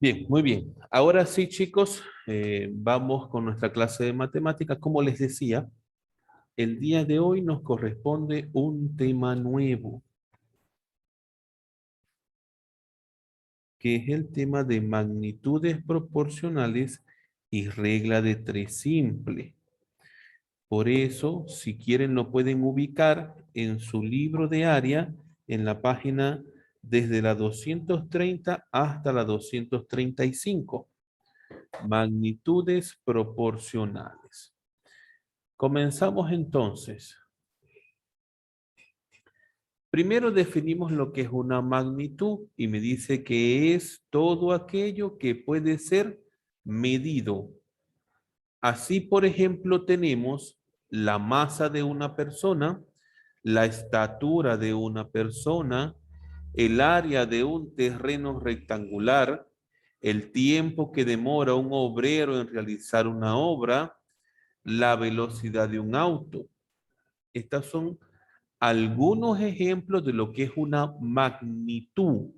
Bien, muy bien. Ahora sí, chicos, vamos con nuestra clase de matemáticas. Como les decía, el día de hoy nos corresponde un tema nuevo, que es el tema de magnitudes proporcionales y regla de tres simple. Por eso, si quieren, lo pueden ubicar en su libro de área, en la página desde la 230 hasta la 235. Magnitudes proporcionales. Comenzamos entonces. Primero definimos lo que es una magnitud y me dice que es todo aquello que puede ser medido. Así, por ejemplo, tenemos la masa de una persona, la estatura de una persona, el área de un terreno rectangular, el tiempo que demora un obrero en realizar una obra, la velocidad de un auto. Estas son algunos ejemplos de lo que es una magnitud.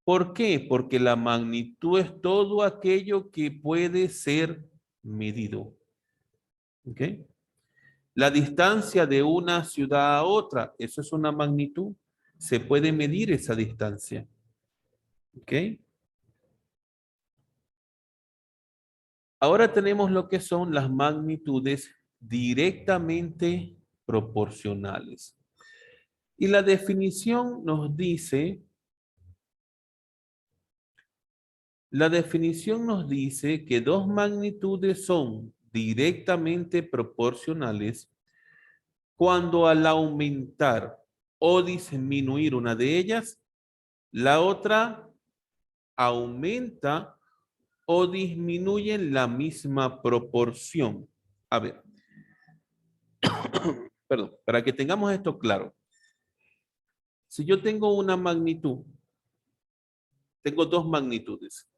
¿Por qué? Porque la magnitud es todo aquello que puede ser medido. ¿Ok? La distancia de una ciudad a otra, eso es una magnitud. Se puede medir esa distancia. ¿Ok? Ahora tenemos lo que son las magnitudes directamente proporcionales. Y la definición nos dice, que dos magnitudes son directamente proporcionales cuando al aumentar o disminuir una de ellas, la otra aumenta o disminuye en la misma proporción. A ver, perdón, para que tengamos esto claro. Si yo tengo una magnitud, tengo dos magnitudes.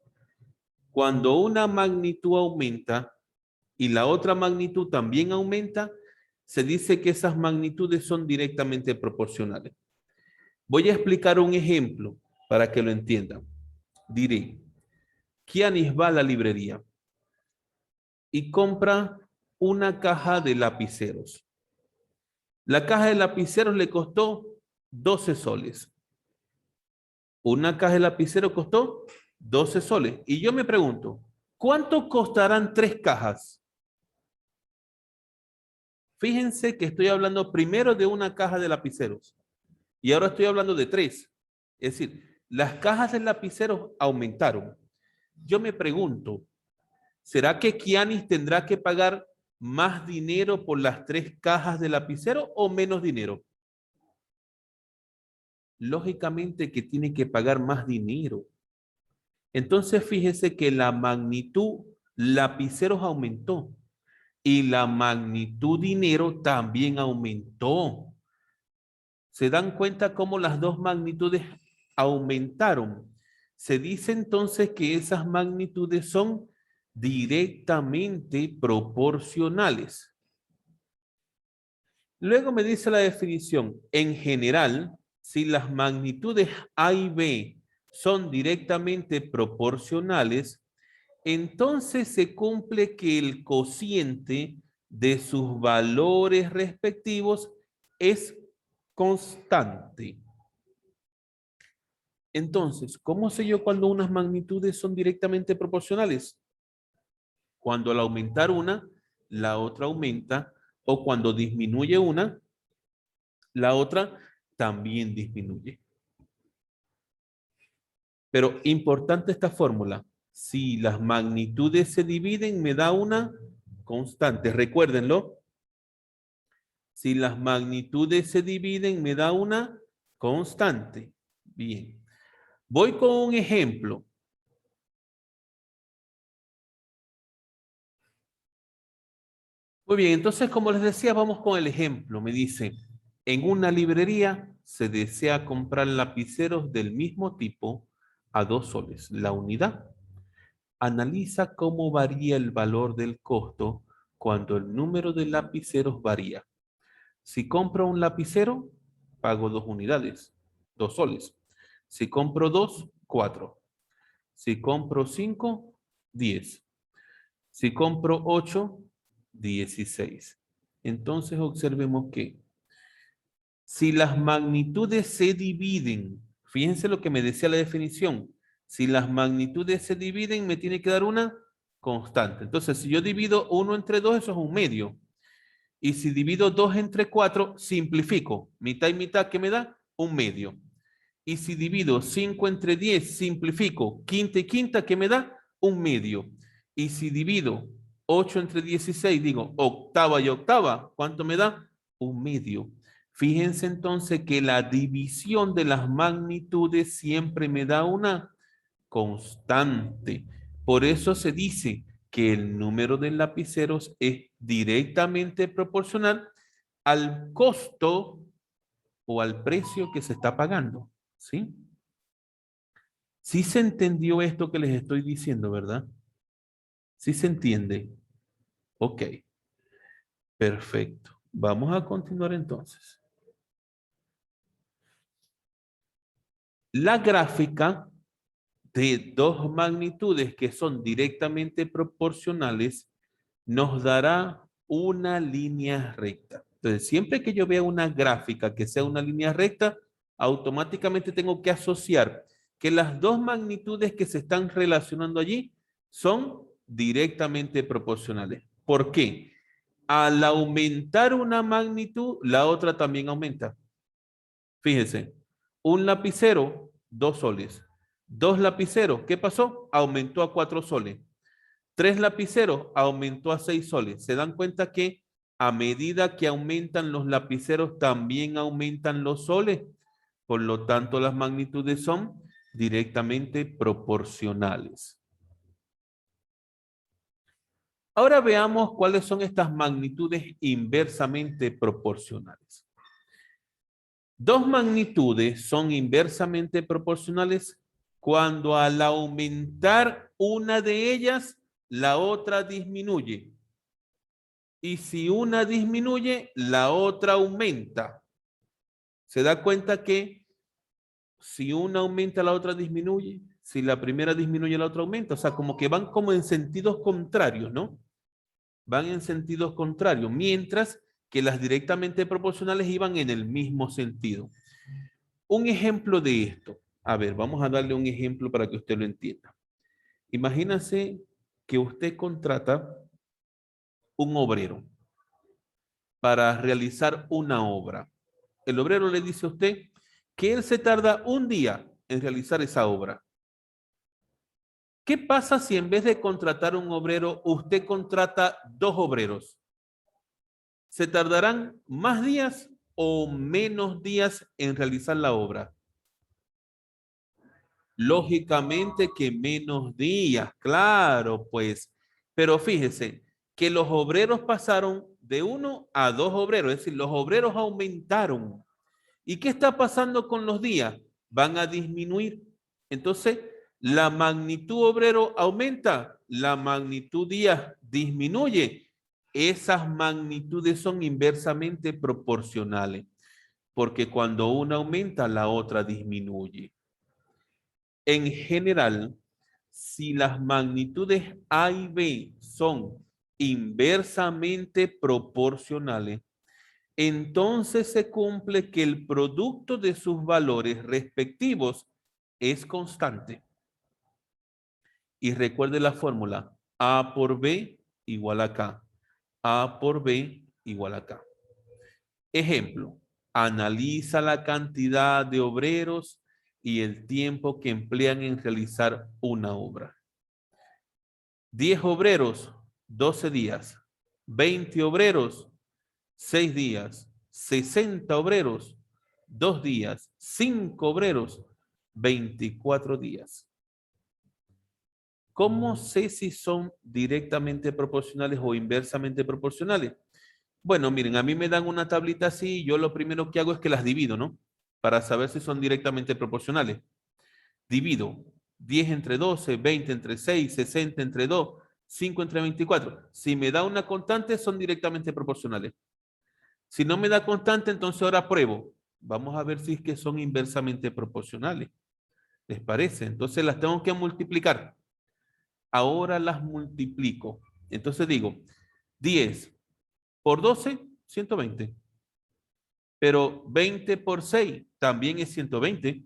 Cuando una magnitud aumenta y la otra magnitud también aumenta, se dice que esas magnitudes son directamente proporcionales. Voy a explicar un ejemplo para que lo entiendan. Diré, Kianis va a la librería y compra una caja de lapiceros. La caja de lapiceros le costó 12 soles. Una caja de lapiceros costó 12 soles. Y yo me pregunto, ¿cuánto costarán tres cajas? Fíjense que estoy hablando primero de una caja de lapiceros y ahora estoy hablando de tres. Es decir, las cajas de lapiceros aumentaron. Yo me pregunto, ¿será que Kianis tendrá que pagar más dinero por las tres cajas de lapicero o menos dinero? Lógicamente que tiene que pagar más dinero. Entonces fíjese que la magnitud lapiceros aumentó y la magnitud dinero también aumentó. ¿Se dan cuenta cómo las dos magnitudes aumentaron? Se dice entonces que esas magnitudes son directamente proporcionales. Luego me dice la definición, en general, si las magnitudes A y B son directamente proporcionales, entonces se cumple que el cociente de sus valores respectivos es constante. Entonces, ¿cómo sé yo cuando unas magnitudes son directamente proporcionales? Cuando al aumentar una, la otra aumenta, o cuando disminuye una, la otra también disminuye. Pero importante esta fórmula. Si las magnitudes se dividen, me da una constante. Recuérdenlo. Si las magnitudes se dividen, me da una constante. Bien. Voy con un ejemplo. Muy bien, entonces como les decía, vamos con el ejemplo. Me dice, en una librería se desea comprar lapiceros del mismo tipo a 2 soles la unidad. Analiza cómo varía el valor del costo cuando el número de lapiceros varía. Si compro un lapicero, pago 2 unidades, 2 soles. Si compro dos, 4. Si compro 5, 10. Si compro 8, 16. Entonces observemos que si las magnitudes se dividen, fíjense lo que me decía la definición, si las magnitudes se dividen me tiene que dar una constante. Entonces si yo divido 1 entre 2, eso es un medio. Y si divido 2 entre 4, simplifico. Mitad y mitad, ¿qué me da? Un medio. Y si divido 5 entre 10, simplifico. Quinta y quinta, ¿qué me da? Un medio. Y si divido 8 entre 16, digo octava y octava, ¿cuánto me da? Un medio. Fíjense entonces que la división de las magnitudes siempre me da una constante. Por eso se dice que el número de lapiceros es directamente proporcional al costo o al precio que se está pagando. ¿Sí? Sí se entendió esto que les estoy diciendo, ¿verdad? Sí se entiende. Ok, perfecto. Vamos a continuar entonces. La gráfica de dos magnitudes que son directamente proporcionales nos dará una línea recta. Entonces, siempre que yo vea una gráfica que sea una línea recta, automáticamente tengo que asociar que las dos magnitudes que se están relacionando allí son directamente proporcionales. ¿Por qué? Al aumentar una magnitud, la otra también aumenta. Fíjese, un lapicero, 2 soles. Dos lapiceros, ¿qué pasó? Aumentó a 4 soles. 3 lapiceros, aumentó a 6 soles. ¿Se dan cuenta que a medida que aumentan los lapiceros, también aumentan los soles? Por lo tanto, las magnitudes son directamente proporcionales. Ahora veamos cuáles son estas magnitudes inversamente proporcionales. Dos magnitudes son inversamente proporcionales cuando al aumentar una de ellas, la otra disminuye. Y si una disminuye, la otra aumenta. Se da cuenta que si una aumenta, la otra disminuye. Si la primera disminuye, la otra aumenta. O sea, como que van como en sentidos contrarios, ¿no? Van en sentidos contrarios, mientras que las directamente proporcionales iban en el mismo sentido. Un ejemplo de esto. A ver, vamos a darle un ejemplo para que usted lo entienda. Imagínese que usted contrata un obrero para realizar una obra. El obrero le dice a usted que él se tarda un día en realizar esa obra. ¿Qué pasa si en vez de contratar un obrero, usted contrata 2 obreros? ¿Se tardarán más días o menos días en realizar la obra? Lógicamente que menos días, claro, pues. Pero fíjese que los obreros pasaron de 1 a 2 obreros, es decir, los obreros aumentaron. ¿Y qué está pasando con los días? Van a disminuir. Entonces, la magnitud obrero aumenta, la magnitud días disminuye. Esas magnitudes son inversamente proporcionales, porque cuando una aumenta, la otra disminuye. En general, si las magnitudes A y B son inversamente proporcionales, entonces se cumple que el producto de sus valores respectivos es constante. Y recuerde la fórmula, A por B igual a K. A por B igual a K. Ejemplo, analiza la cantidad de obreros y el tiempo que emplean en realizar una obra. 10 obreros, 12 días. 20 obreros, 6 días. 60 obreros, 2 días. 5 obreros, 24 días. ¿Cómo sé si son directamente proporcionales o inversamente proporcionales? Bueno, miren, a mí me dan una tablita así y yo lo primero que hago es que las divido, ¿no? Para saber si son directamente proporcionales. Divido 10 entre 12, 20 entre 6, 60 entre 2, 5 entre 24. Si me da una constante, son directamente proporcionales. Si no me da constante, entonces ahora pruebo. Vamos a ver si es que son inversamente proporcionales. ¿Les parece? Entonces las tengo que multiplicar. Ahora las multiplico. Entonces digo, 10 por 12, 120. Pero 20 por 6 también es 120.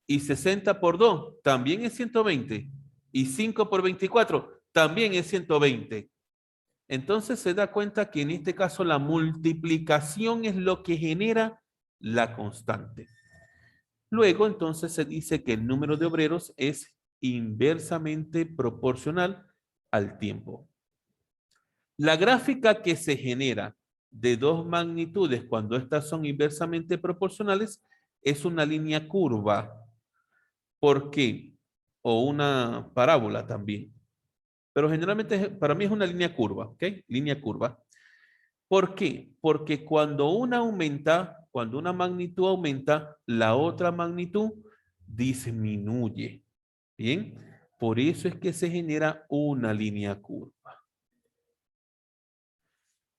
Y 60 por 2 también es 120. Y 5 por 24 también es 120. Entonces se da cuenta que en este caso la multiplicación es lo que genera la constante. Luego entonces se dice que el número de obreros es inversamente proporcional al tiempo. La gráfica que se genera de dos magnitudes cuando estas son inversamente proporcionales es una línea curva. ¿Por qué? O una parábola también. Pero generalmente para mí es una línea curva, ¿ok? Línea curva. ¿Por qué? Porque cuando una aumenta, cuando una magnitud aumenta, la otra magnitud disminuye. ¿Bien? Por eso es que se genera una línea curva.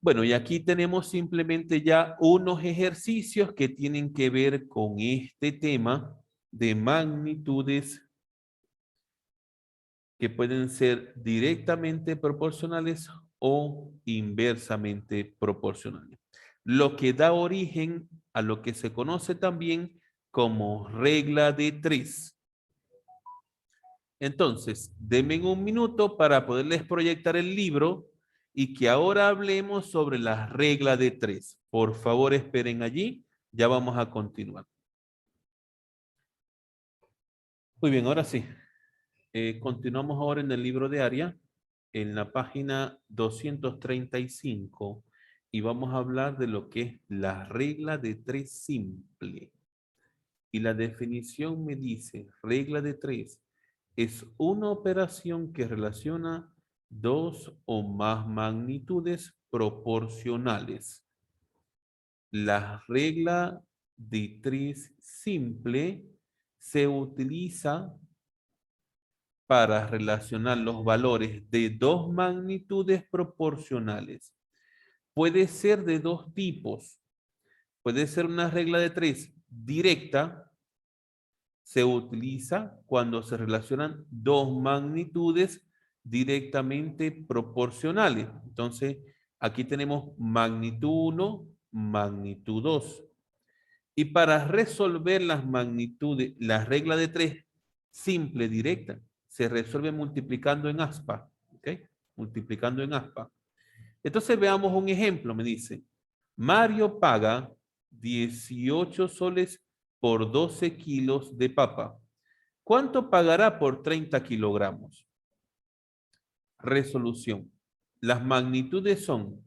Bueno, y aquí tenemos simplemente ya unos ejercicios que tienen que ver con este tema de magnitudes que pueden ser directamente proporcionales o inversamente proporcionales. Lo que da origen a lo que se conoce también como regla de tres. Entonces, denme un minuto para poderles proyectar el libro y que ahora hablemos sobre la regla de tres. Por favor, esperen allí. Ya vamos a continuar. Muy bien, ahora sí. Continuamos ahora en el libro de área, en la página 235, y vamos a hablar de lo que es la regla de tres simple. Y la definición me dice, regla de tres es una operación que relaciona dos o más magnitudes proporcionales. La regla de tres simple se utiliza para relacionar los valores de dos magnitudes proporcionales. Puede ser de dos tipos. Puede ser una regla de tres directa. Se utiliza cuando se relacionan dos magnitudes directamente proporcionales. Entonces, aquí tenemos magnitud 1, magnitud 2. Y para resolver las magnitudes, la regla de tres simple, directa, se resuelve multiplicando en aspa. ¿Ok? Multiplicando en aspa. Entonces veamos un ejemplo. Me dice, Mario paga 18 soles por 12 kilos de papa. ¿Cuánto pagará por 30 kilogramos? Resolución. Las magnitudes son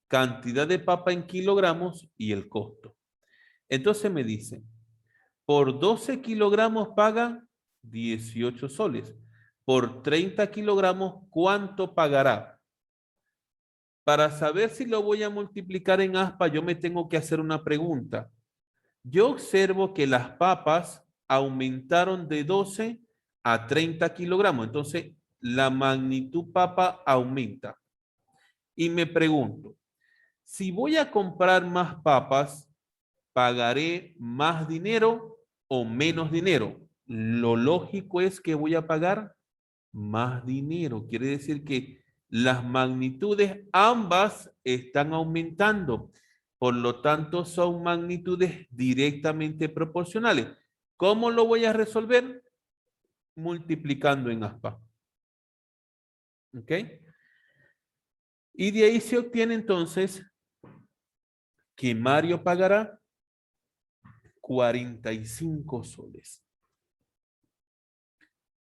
cantidad de papa en kilogramos y el costo. Entonces me dice, por 12 kilogramos paga 18 soles. Por 30 kilogramos, ¿cuánto pagará? Para saber si lo voy a multiplicar en aspa, yo me tengo que hacer una pregunta. Yo observo que las papas aumentaron de 12 a 30 kilogramos. Entonces, la magnitud papa aumenta. Y me pregunto, si voy a comprar más papas, ¿pagaré más dinero o menos dinero? Lo lógico es que voy a pagar más dinero. Quiere decir que las magnitudes ambas están aumentando. Por lo tanto, son magnitudes directamente proporcionales. ¿Cómo lo voy a resolver? Multiplicando en aspa. ¿Ok? Y de ahí se obtiene entonces que Mario pagará 45 soles.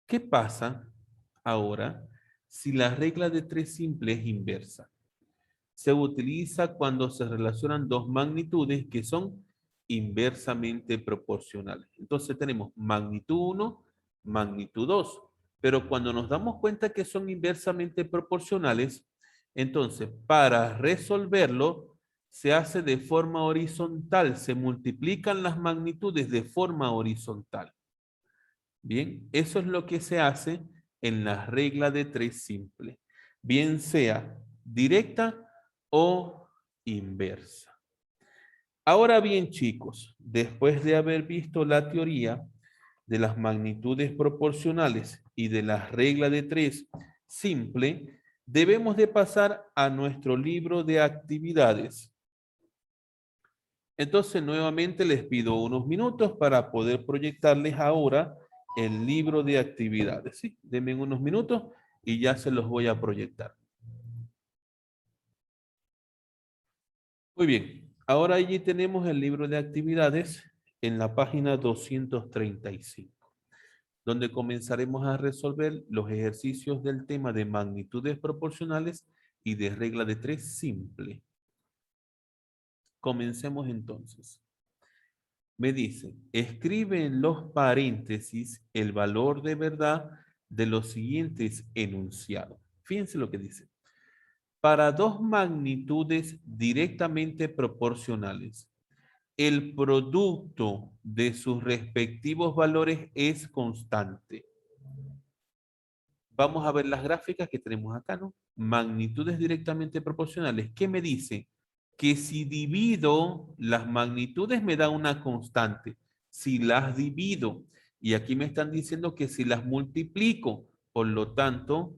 ¿Qué pasa ahora si la regla de tres simple es inversa? Se utiliza cuando se relacionan dos magnitudes que son inversamente proporcionales. Entonces tenemos magnitud 1, magnitud 2. Pero cuando nos damos cuenta que son inversamente proporcionales, entonces para resolverlo se hace de forma horizontal, se multiplican las magnitudes de forma horizontal. Bien, eso es lo que se hace en la regla de tres simple, bien sea directa o inversa. Ahora bien, chicos, después de haber visto la teoría, de las magnitudes proporcionales y de la regla de 3 simple, debemos de pasar a nuestro libro de actividades. Entonces, nuevamente les pido unos minutos para poder proyectarles ahora el libro de actividades. ¿Sí? Denme unos minutos y ya se los voy a proyectar. Muy bien. Ahora allí tenemos el libro de actividades en la página 235, donde comenzaremos a resolver los ejercicios del tema de magnitudes proporcionales y de regla de 3 simple. Comencemos entonces. Me dice, escribe en los paréntesis el valor de verdad de los siguientes enunciados. Fíjense lo que dice. Para dos magnitudes directamente proporcionales, el producto de sus respectivos valores es constante. Vamos a ver las gráficas que tenemos acá, ¿no? Magnitudes directamente proporcionales. ¿Qué me dice? Que si divido las magnitudes me da una constante. Si las divido, y aquí me están diciendo que si las multiplico, por lo tanto,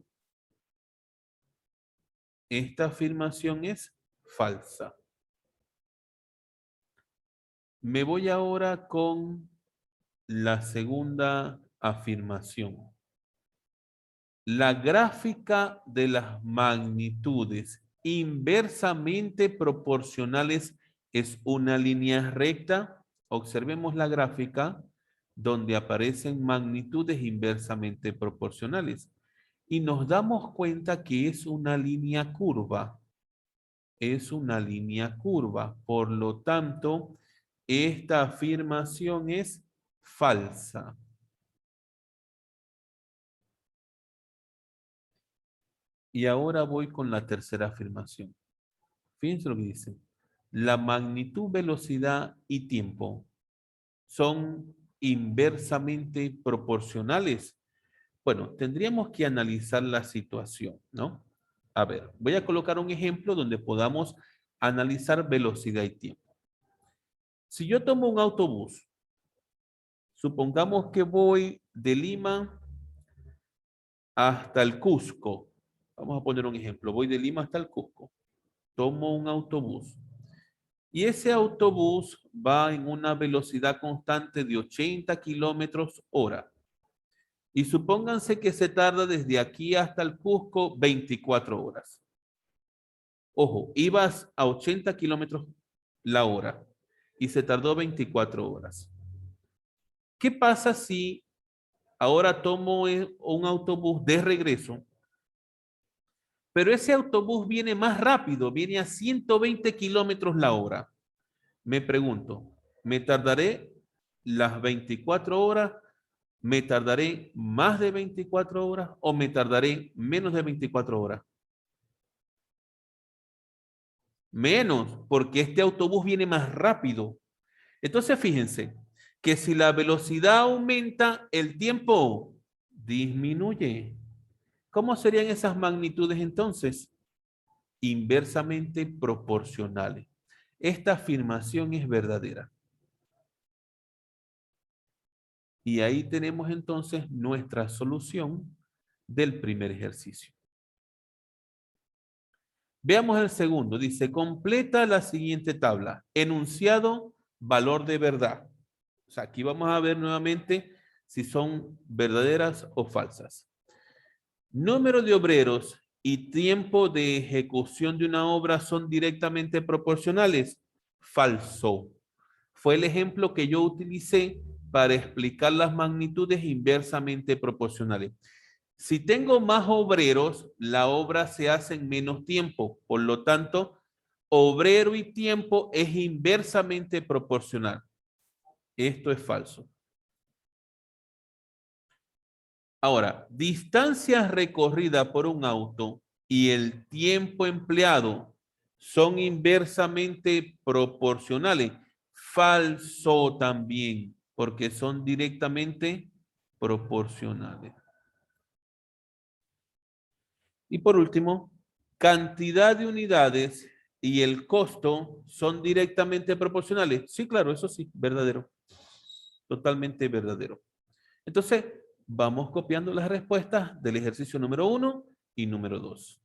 esta afirmación es falsa. Me voy ahora con la segunda afirmación. La gráfica de las magnitudes inversamente proporcionales es una línea recta. Observemos la gráfica donde aparecen magnitudes inversamente proporcionales y nos damos cuenta que es una línea curva. Es una línea curva. Por lo tanto, esta afirmación es falsa. Y ahora voy con la tercera afirmación. Fíjense lo que dice. La magnitud, velocidad y tiempo son inversamente proporcionales. Bueno, tendríamos que analizar la situación, ¿no? A ver, voy a colocar un ejemplo donde podamos analizar velocidad y tiempo. Si yo tomo un autobús, supongamos que voy de Lima hasta el Cusco. Vamos a poner un ejemplo. Voy de Lima hasta el Cusco. Tomo un autobús. Y ese autobús va en una velocidad constante de 80 kilómetros hora. Y supónganse que se tarda desde aquí hasta el Cusco 24 horas. Ojo, ibas a 80 kilómetros la hora y se tardó 24 horas. ¿Qué pasa si ahora tomo un autobús de regreso, pero ese autobús viene más rápido, viene a 120 kilómetros la hora? Me pregunto, ¿me tardaré las 24 horas? ¿Me tardaré más de 24 horas o me tardaré menos de 24 horas? Menos, porque este autobús viene más rápido. Entonces, fíjense que si la velocidad aumenta, el tiempo disminuye. ¿Cómo serían esas magnitudes entonces? Inversamente proporcionales. Esta afirmación es verdadera. Y ahí tenemos entonces nuestra solución del primer ejercicio. Veamos el segundo. Dice, completa la siguiente tabla. Enunciado, valor de verdad. O sea, aquí vamos a ver nuevamente si son verdaderas o falsas. Número de obreros y tiempo de ejecución de una obra son directamente proporcionales. Falso. Fue el ejemplo que yo utilicé para explicar las magnitudes inversamente proporcionales. Si tengo más obreros, la obra se hace en menos tiempo. Por lo tanto, obrero y tiempo es inversamente proporcional. Esto es falso. Ahora, distancia recorrida por un auto y el tiempo empleado son inversamente proporcionales. Falso también, porque son directamente proporcionales. Y por último, cantidad de unidades y el costo son directamente proporcionales. Sí, claro, eso sí, verdadero. Totalmente verdadero. Entonces, vamos copiando las respuestas del ejercicio número 1 y número 2.